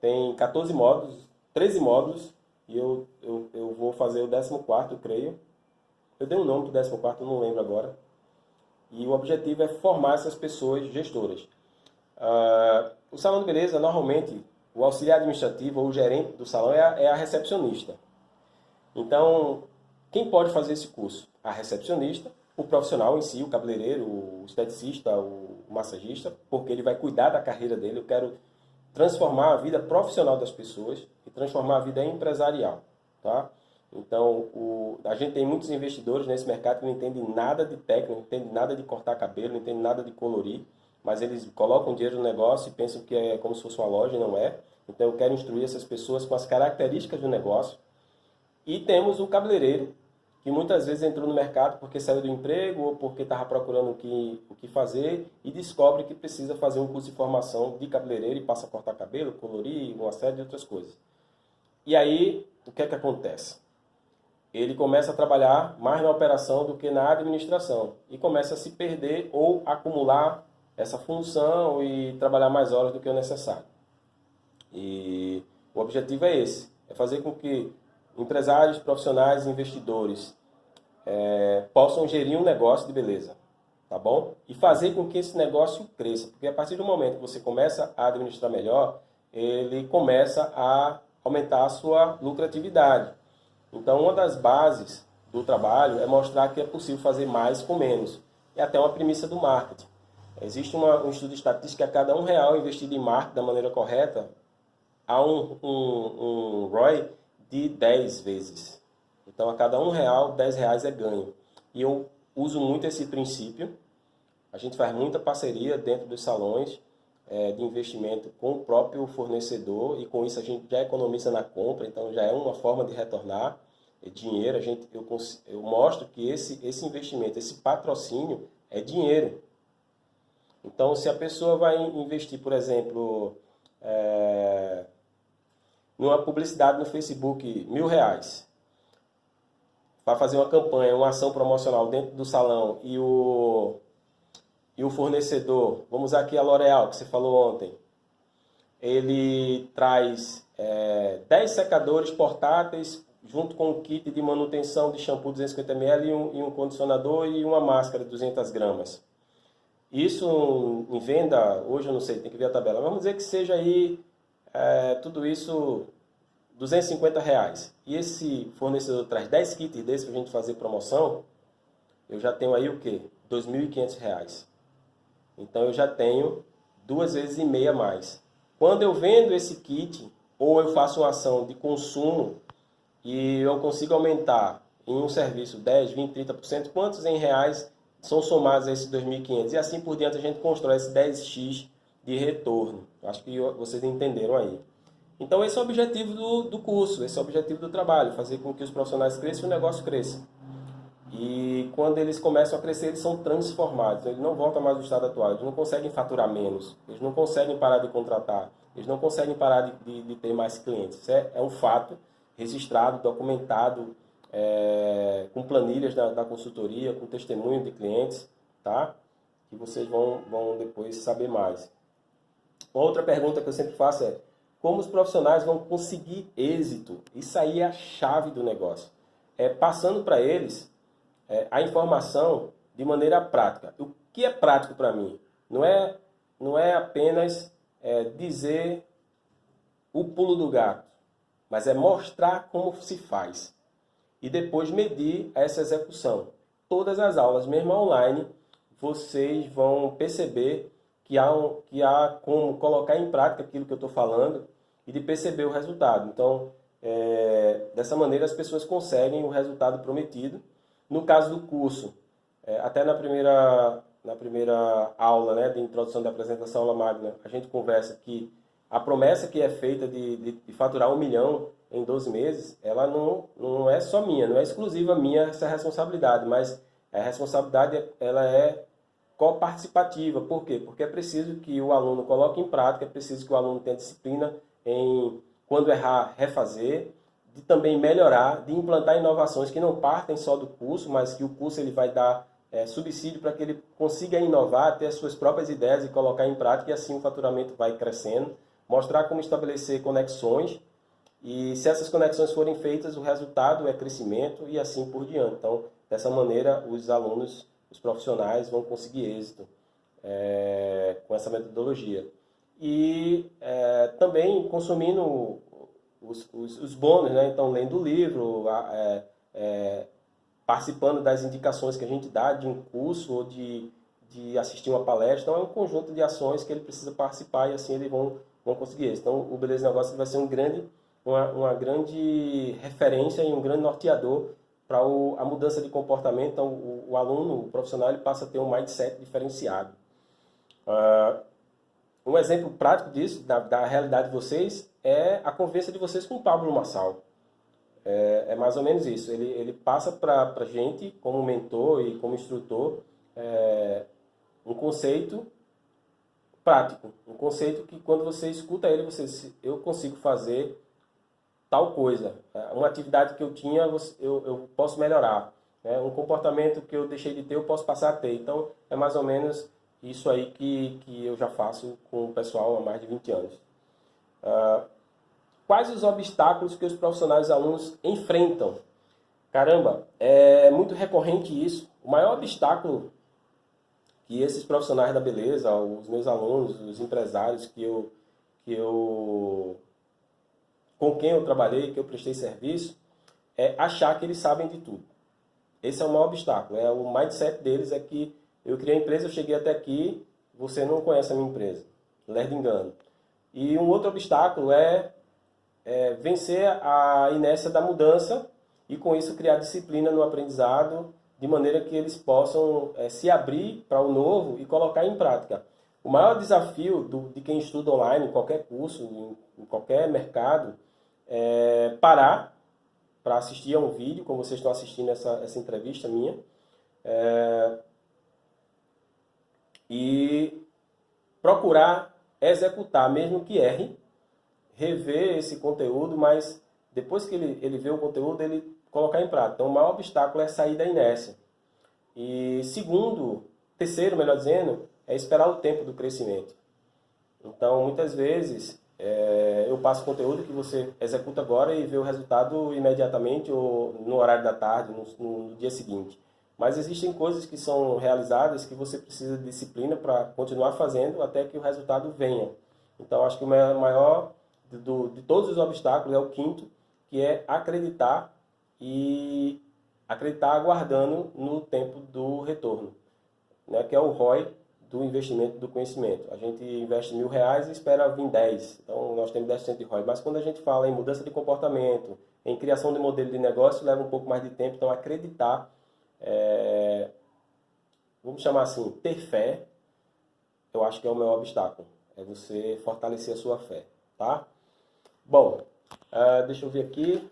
tem 14 módulos, 13 módulos, e eu vou fazer o 14º, creio. Eu dei um nome para o 14º, não lembro agora. E o objetivo é formar essas pessoas gestoras. O salão de beleza, normalmente, o auxiliar administrativo ou o gerente do salão é a recepcionista. Então, quem pode fazer esse curso? A recepcionista, o profissional em si, o cabeleireiro, o esteticista, o massagista, porque ele vai cuidar da carreira dele. Eu quero transformar a vida profissional das pessoas e transformar a vida empresarial, tá? Então, a gente tem muitos investidores nesse mercado que não entendem nada de técnica, não entendem nada de cortar cabelo, não entendem nada de colorir, mas eles colocam dinheiro no negócio e pensam que é como se fosse uma loja, e não é. Então, eu quero instruir essas pessoas com as características do negócio. E temos o cabeleireiro, que muitas vezes entrou no mercado porque saiu do emprego ou porque estava procurando o que fazer e descobre que precisa fazer um curso de formação de cabeleireiro e passa a cortar cabelo, colorir, uma série de outras coisas. E aí, o que é que acontece? Ele começa a trabalhar mais na operação do que na administração e começa a se perder ou acumular essa função e trabalhar mais horas do que o necessário. E o objetivo é esse, é fazer com que empresários, profissionais, investidores possam gerir um negócio de beleza, tá bom? E fazer com que esse negócio cresça, porque a partir do momento que você começa a administrar melhor, ele começa a aumentar a sua lucratividade. Então, uma das bases do trabalho é mostrar que é possível fazer mais com menos. É até uma premissa do marketing. Existe um estudo estatístico que a cada R$1 investido em marketing da maneira correta, há um ROI de 10 vezes. Então, a cada R$1, R$10 é ganho. E eu uso muito esse princípio. A gente faz muita parceria dentro dos salões de investimento com o próprio fornecedor e com isso a gente já economiza na compra, então já é uma forma de retornar dinheiro. Eu mostro que esse investimento, esse patrocínio é dinheiro. Então, se a pessoa vai investir, por exemplo, numa publicidade no Facebook, R$1.000, para fazer uma campanha, uma ação promocional dentro do salão e o fornecedor, vamos usar aqui a L'Oréal, que você falou ontem, ele traz 10 secadores portáteis junto com um kit de manutenção de shampoo 250 ml e um condicionador e uma máscara de 200 gramas. Isso em venda, hoje eu não sei, tem que ver a tabela, vamos dizer que seja aí tudo isso R$ 250. E esse fornecedor traz 10 kits desses para a gente fazer promoção, eu já tenho aí o quê? R$ 2.500. Então eu já tenho 2,5 vezes a mais. Quando eu vendo esse kit, ou eu faço uma ação de consumo e eu consigo aumentar em um serviço 10, 20, 30%, quantos em reais são somados a esses 2.500? E assim por diante a gente constrói esse 10x de retorno. Acho que vocês entenderam aí. Então esse é o objetivo do curso, esse é o objetivo do trabalho, fazer com que os profissionais cresçam e o negócio cresça. E quando eles começam a crescer, eles são transformados, eles não voltam mais ao estado atual, eles não conseguem faturar menos, eles não conseguem parar de contratar, eles não conseguem parar de ter mais clientes. Isso é um fato registrado, documentado, com planilhas da consultoria, com testemunho de clientes, tá? Que vocês vão depois saber mais. Outra pergunta que eu sempre faço é: como os profissionais vão conseguir êxito? Isso aí é a chave do negócio. Passando para eles a informação de maneira prática. O que é prático para mim? Não é apenas dizer o pulo do gato, mas é mostrar como se faz. E depois medir essa execução. Todas as aulas, mesmo online, vocês vão perceber que há como colocar em prática aquilo que eu estou falando e de perceber o resultado. Então, dessa maneira as pessoas conseguem o resultado prometido. No caso do curso, até na primeira aula, né, de introdução da apresentação aula magna, a gente conversa que a promessa que é feita de faturar 1 milhão em 12 meses, ela não é só minha, não é exclusiva minha essa responsabilidade, mas a responsabilidade ela é coparticipativa. Por quê? Porque é preciso que o aluno coloque em prática, é preciso que o aluno tenha disciplina em, quando errar, refazer, de também melhorar, de implantar inovações que não partem só do curso, mas que o curso ele vai dar subsídio para que ele consiga inovar, ter as suas próprias ideias e colocar em prática, e assim o faturamento vai crescendo. Mostrar como estabelecer conexões, e se essas conexões forem feitas, o resultado é crescimento e assim por diante. Então, dessa maneira, os alunos, os profissionais vão conseguir êxito com essa metodologia. E também consumindo os bônus, né? Então, lendo o livro, participando das indicações que a gente dá de um curso ou de assistir uma palestra. Então, é um conjunto de ações que ele precisa participar e assim eles vão conseguir isso. Então, o Beleza Negócio vai ser uma grande referência e um grande norteador para a mudança de comportamento. Então, o aluno, o profissional, ele passa a ter um mindset diferenciado. Um exemplo prático disso, da realidade de vocês, é a conversa de vocês com o Pablo Marçal. É mais ou menos isso. Ele passa para a gente, como mentor e como instrutor, um conceito prático. Um conceito que, quando você escuta ele, eu consigo fazer tal coisa. Uma atividade que eu tinha, eu posso melhorar. Um comportamento que eu deixei de ter, eu posso passar a ter. Então, é mais ou menos isso aí que eu já faço com o pessoal há mais de 20 anos. Quais os obstáculos que os profissionais e alunos enfrentam? Caramba, é muito recorrente isso. O maior obstáculo que esses profissionais da beleza, os meus alunos, os empresários com quem eu trabalhei, que eu prestei serviço, é achar que eles sabem de tudo. Esse é o maior obstáculo. O mindset deles é que eu criei a empresa, eu cheguei até aqui, você não conhece a minha empresa. Leve engano. E um outro obstáculo é vencer a inércia da mudança e, com isso, criar disciplina no aprendizado, de maneira que eles possam se abrir para o novo e colocar em prática. O maior desafio de quem estuda online, em qualquer curso, em qualquer mercado, é parar para assistir a um vídeo, como vocês estão assistindo essa entrevista minha, e procurar executar, mesmo que erre, rever esse conteúdo, mas depois que ele vê o conteúdo, ele colocar em prática. Então, o maior obstáculo é sair da inércia. E terceiro, melhor dizendo, é esperar o tempo do crescimento. Então, muitas vezes, eu passo conteúdo que você executa agora e vê o resultado imediatamente ou no horário da tarde, no dia seguinte. Mas existem coisas que são realizadas que você precisa de disciplina para continuar fazendo até que o resultado venha. Então, acho que o maior de todos os obstáculos é o quinto, que é acreditar e acreditar aguardando no tempo do retorno, né? Que é o ROI do investimento do conhecimento. A gente investe R$ 1.000 e espera vir 10. Então, nós temos 10% de ROI. Mas quando a gente fala em mudança de comportamento, em criação de modelo de negócio, leva um pouco mais de tempo. Então, acreditar, vamos chamar assim, ter fé, eu acho que é o meu obstáculo. É você fortalecer a sua fé, tá? Bom, deixa eu ver aqui.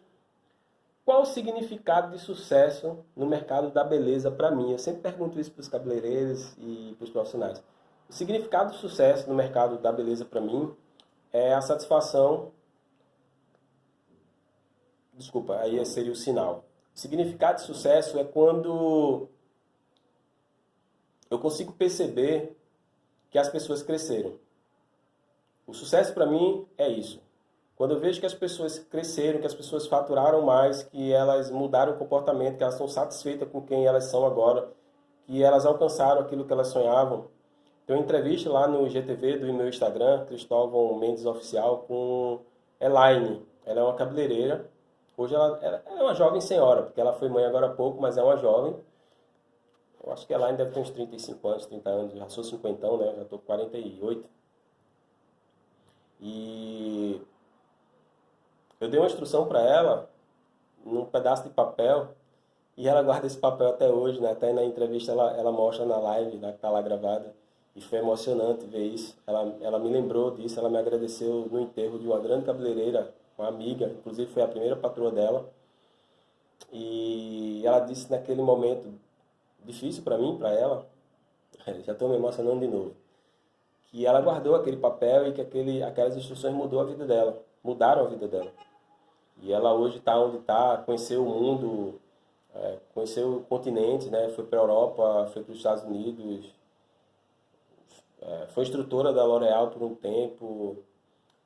Qual o significado de sucesso no mercado da beleza para mim? Eu sempre pergunto isso para os cabeleireiros e para os profissionais. O significado de sucesso no mercado da beleza para mim é a satisfação. Desculpa, aí seria o sinal. O significado de sucesso é quando eu consigo perceber que as pessoas cresceram. O sucesso para mim é isso. Quando eu vejo que as pessoas cresceram, que as pessoas faturaram mais, que elas mudaram o comportamento, que elas estão satisfeitas com quem elas são agora, que elas alcançaram aquilo que elas sonhavam. Tem uma entrevista lá no IGTV do meu Instagram, Cristóvão Mendes Oficial, com Elaine. Ela é uma cabeleireira. Hoje ela é uma jovem senhora, porque ela foi mãe agora há pouco, mas é uma jovem. Eu acho que a Elaine deve ter uns 35 anos, 30 anos. Já sou cinquentão, né? Já estou com 48. E eu dei uma instrução para ela, num pedaço de papel, e ela guarda esse papel até hoje, né? Até na entrevista ela mostra na live, né, que tá lá gravada. E foi emocionante ver isso. Ela me lembrou disso, ela me agradeceu no enterro de uma grande cabeleireira, uma amiga, inclusive foi a primeira patroa dela. E ela disse naquele momento difícil para mim, para ela, já estou me emocionando de novo, que ela guardou aquele papel e que aquelas instruções mudaram a vida dela. E ela hoje está onde está, conheceu o mundo, conheceu o continente, né? Foi para a Europa, foi para os Estados Unidos, foi instrutora da L'Oréal por um tempo,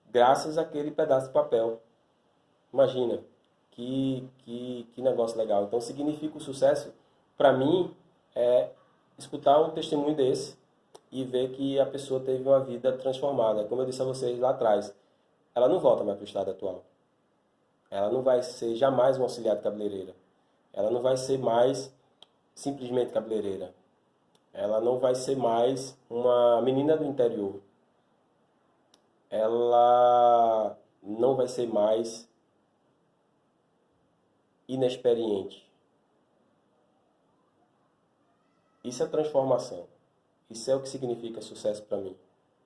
graças àquele pedaço de papel. Imagina, que negócio legal. Então, significa o sucesso, para mim, é escutar um testemunho desse e ver que a pessoa teve uma vida transformada. Como eu disse a vocês lá atrás, ela não volta mais para o estado atual. Ela não vai ser jamais uma auxiliar de cabeleireira. Ela não vai ser mais simplesmente cabeleireira. Ela não vai ser mais uma menina do interior. Ela não vai ser mais inexperiente. Isso é transformação. Isso é o que significa sucesso para mim.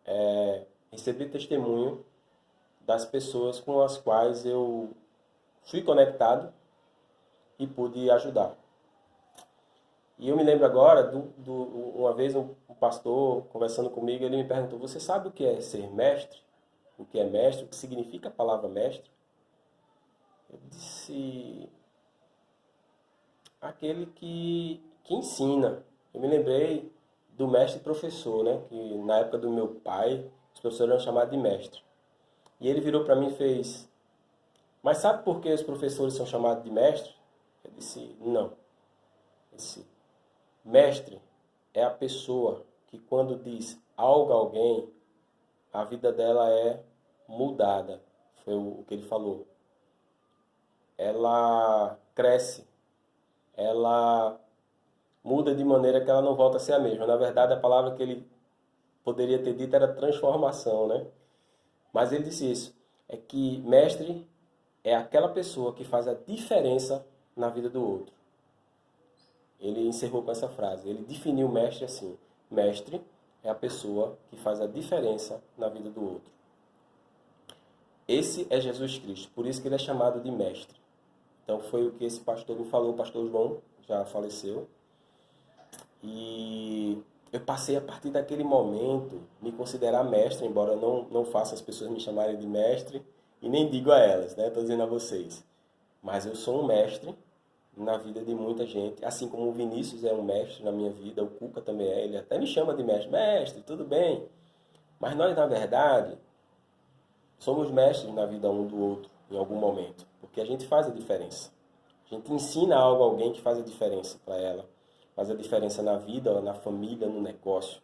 É receber testemunho das pessoas com as quais eu fui conectado e pude ajudar. E eu me lembro agora, uma vez um pastor conversando comigo, ele me perguntou, você sabe o que é ser mestre? O que é mestre? O que significa a palavra mestre? Eu disse, aquele que ensina. Eu me lembrei do mestre professor, né? Que na época do meu pai, os professores eram chamados de mestre. E ele virou para mim e fez, mas sabe por que os professores são chamados de mestre? Eu disse, não. Eu disse, mestre é a pessoa que quando diz algo a alguém, a vida dela é mudada. Foi o que ele falou. Ela cresce. Ela muda de maneira que ela não volta a ser a mesma. Na verdade, a palavra que ele poderia ter dito era transformação, né? Mas ele disse isso, é que mestre é aquela pessoa que faz a diferença na vida do outro. Ele encerrou com essa frase, ele definiu o mestre assim, mestre é a pessoa que faz a diferença na vida do outro. Esse é Jesus Cristo, por isso que ele é chamado de mestre. Então foi o que esse pastor me falou, o pastor João, já faleceu. E eu passei a partir daquele momento me considerar mestre, embora eu não faça as pessoas me chamarem de mestre, e nem digo a elas, né? Estou dizendo a vocês. Mas eu sou um mestre na vida de muita gente, assim como o Vinícius é um mestre na minha vida, o Cuca também é, ele até me chama de mestre. Mestre, tudo bem. Mas nós, na verdade, somos mestres na vida um do outro, em algum momento, porque a gente faz a diferença. A gente ensina algo a alguém que faz a diferença para ela. Faz a diferença na vida, na família, no negócio.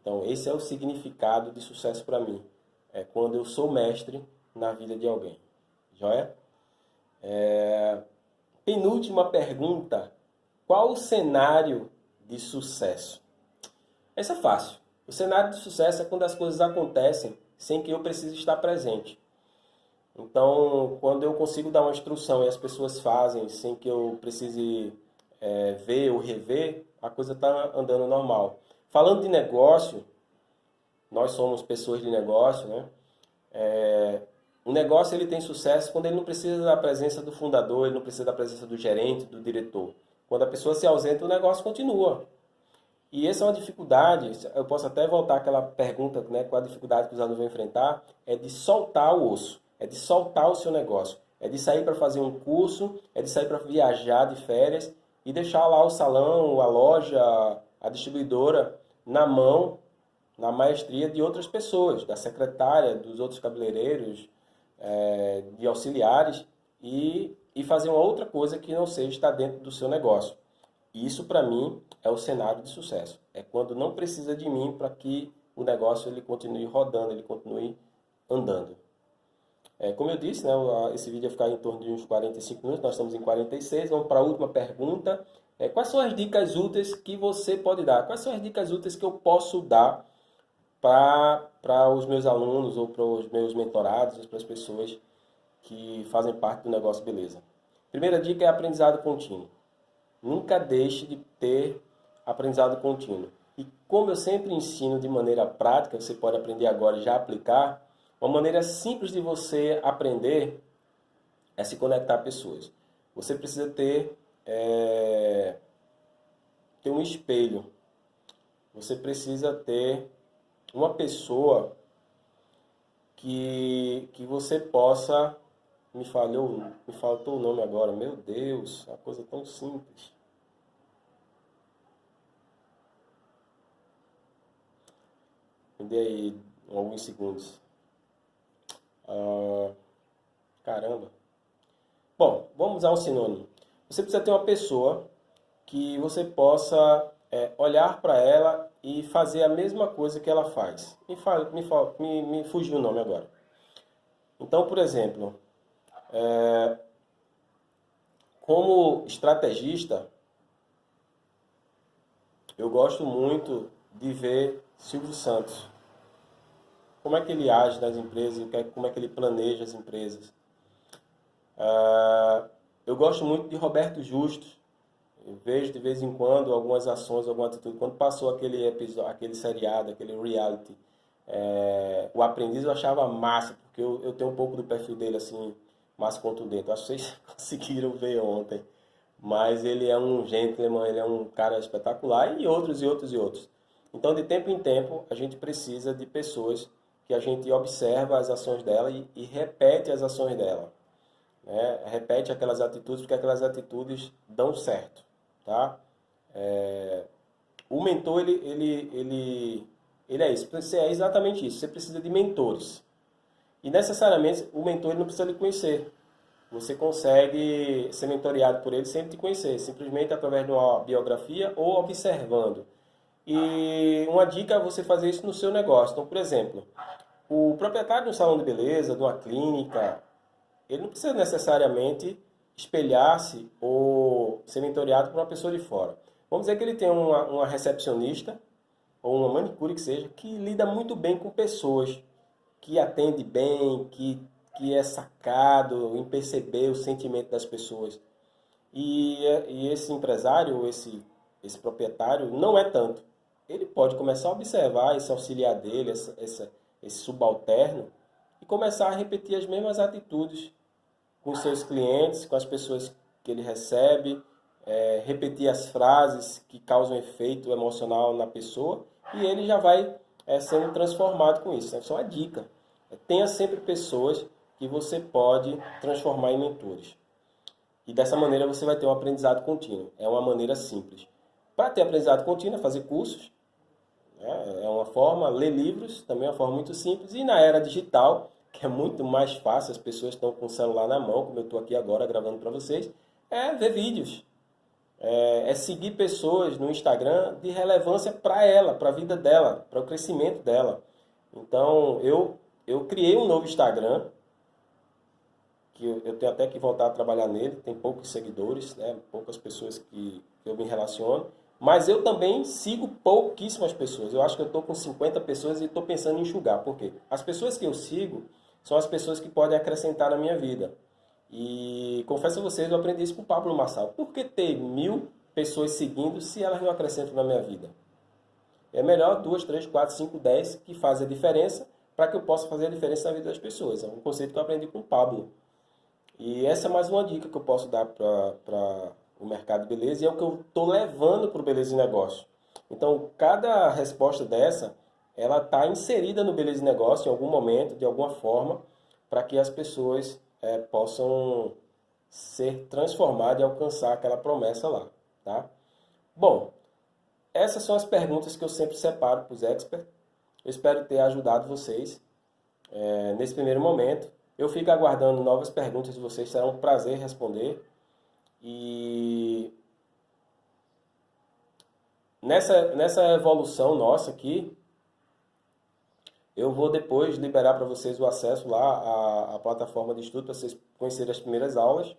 Então, esse é o significado de sucesso para mim. É quando eu sou mestre na vida de alguém. Joia? Penúltima pergunta. Qual o cenário de sucesso? Essa é fácil. O cenário de sucesso é quando as coisas acontecem sem que eu precise estar presente. Então, quando eu consigo dar uma instrução e as pessoas fazem sem que eu precise ver ou rever, a coisa está andando normal. Falando de negócio, nós somos pessoas de negócio, né? O negócio ele tem sucesso quando ele não precisa da presença do fundador, ele não precisa da presença do gerente, do diretor. Quando a pessoa se ausenta, o negócio continua. E essa é uma dificuldade, eu posso até voltar àquela pergunta, né, qual a dificuldade que os alunos vão enfrentar, é de soltar o osso, é de soltar o seu negócio, é de sair para fazer um curso, é de sair para viajar de férias e deixar lá o salão, a loja, a distribuidora na mão, na maestria de outras pessoas, da secretária, dos outros cabeleireiros, de auxiliares, e fazer uma outra coisa que não seja estar dentro do seu negócio. Isso, para mim, é o cenário de sucesso. É quando não precisa de mim para que o negócio ele continue rodando, ele continue andando. Como eu disse, né, esse vídeo vai ficar em torno de uns 45 minutos, nós estamos em 46. Vamos para a última pergunta. Quais são as dicas úteis que você pode dar? Quais são as dicas úteis que eu posso dar para os meus alunos ou para os meus mentorados, para as pessoas que fazem parte do negócio Beleza? Primeira dica é aprendizado contínuo. Nunca deixe de ter aprendizado contínuo. E como eu sempre ensino de maneira prática, você pode aprender agora e já aplicar, uma maneira simples de você aprender é se conectar a pessoas. Você precisa ter um espelho. Você precisa ter uma pessoa que você possa... Me faltou o nome agora. Meu Deus, uma coisa tão simples. Me dê aí alguns segundos. Caramba. Bom, vamos usar um sinônimo. Você precisa ter uma pessoa que você possa olhar para ela e fazer a mesma coisa que ela faz. Me fugiu o nome agora. Então, por exemplo... como estrategista, eu gosto muito de ver Silvio Santos. Como é que ele age nas empresas, como é que ele planeja as empresas. Eu gosto muito de Roberto Justus. Eu vejo de vez em quando algumas ações, alguma atitude. Quando passou aquele episódio, aquele seriado, aquele reality, O Aprendiz, eu achava massa, porque eu tenho um pouco do perfil dele assim, mais contundente. Acho que vocês conseguiram ver ontem. Mas ele é um gentleman, ele é um cara espetacular, e outros, e outros, e outros. Então, de tempo em tempo, a gente precisa de pessoas que a gente observa as ações dela e repete as ações dela. Né? Repete aquelas atitudes, porque aquelas atitudes dão certo. Tá? O mentor, ele é isso. É exatamente isso. Você precisa de mentores. E necessariamente o mentor ele não precisa lhe conhecer. Você consegue ser mentoreado por ele sem te conhecer, simplesmente através de uma biografia ou observando. E uma dica é você fazer isso no seu negócio. Então, por exemplo, o proprietário de um salão de beleza, de uma clínica, ele não precisa necessariamente espelhar-se ou ser mentoreado por uma pessoa de fora. Vamos dizer que ele tem uma recepcionista ou uma manicure que seja, que lida muito bem com pessoas, que atende bem, que é sacado em perceber o sentimento das pessoas. E esse empresário, esse proprietário, não é tanto. Ele pode começar a observar esse auxiliar dele, esse subalterno, e começar a repetir as mesmas atitudes com os seus clientes, com as pessoas que ele recebe, repetir as frases que causam efeito emocional na pessoa, e ele já vai sendo transformado com isso. Essa é uma dica. Tenha sempre pessoas que você pode transformar em mentores. E dessa maneira você vai ter um aprendizado contínuo. É uma maneira simples. Para ter aprendizado contínuo, fazer cursos. É uma forma, ler livros, também é uma forma muito simples. E na era digital, que é muito mais fácil, as pessoas estão com o celular na mão, como eu estou aqui agora gravando para vocês, é ver vídeos. É seguir pessoas no Instagram de relevância para ela, para a vida dela, para o crescimento dela. Então, eu criei um novo Instagram, que eu tenho até que voltar a trabalhar nele, tem poucos seguidores, né? Poucas pessoas que eu me relaciono, mas eu também sigo pouquíssimas pessoas. Eu acho que eu estou com 50 pessoas e estou pensando em enxugar. Por quê? As pessoas que eu sigo são as pessoas que podem acrescentar na minha vida. E confesso a vocês, eu aprendi isso com o Pablo Marçal. Por que ter 1000 pessoas seguindo se elas não acrescentam na minha vida? É melhor 2, 3, 4, 5, 10 que fazem a diferença para que eu possa fazer a diferença na vida das pessoas. É um conceito que eu aprendi com o Pablo. E essa é mais uma dica que eu posso dar para o mercado de beleza e é o que eu estou levando para o Beleza e Negócio. Então, cada resposta dessa, ela está inserida no Beleza e Negócio em algum momento, de alguma forma, para que as pessoas possam ser transformadas e alcançar aquela promessa lá, tá? Bom, essas são as perguntas que eu sempre separo para os experts. Eu espero ter ajudado vocês nesse primeiro momento. Eu fico aguardando novas perguntas de vocês, será um prazer responder. E nessa evolução nossa aqui, eu vou depois liberar para vocês o acesso lá à plataforma de estudo, para vocês conhecerem as primeiras aulas.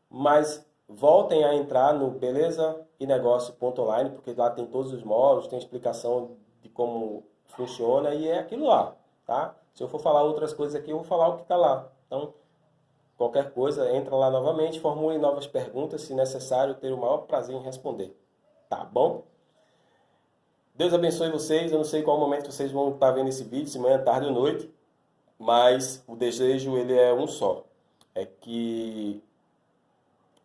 Mas voltem a entrar no belezaenegócio.online, porque lá tem todos os módulos, tem explicação de como funciona e é aquilo lá, tá? Se eu for falar outras coisas aqui, eu vou falar o que está lá. Então, qualquer coisa, entra lá novamente, formule novas perguntas, se necessário, eu terei o maior prazer em responder. Tá bom? Deus abençoe vocês. Eu não sei qual momento vocês vão estar vendo esse vídeo, se manhã, tarde ou noite, mas o desejo ele é um só. É que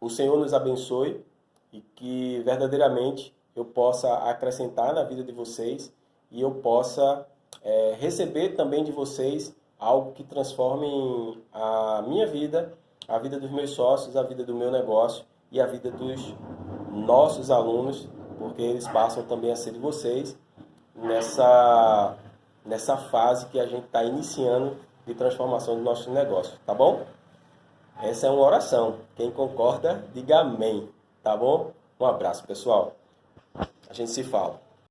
o Senhor nos abençoe e que verdadeiramente eu possa acrescentar na vida de vocês e eu possa receber também de vocês algo que transforme a minha vida, a vida dos meus sócios, a vida do meu negócio e a vida dos nossos alunos, porque eles passam também a ser de vocês nessa fase que a gente está iniciando de transformação do nosso negócio, tá bom? Essa é uma oração. Quem concorda, diga amém, tá bom? Um abraço, pessoal. A gente se fala.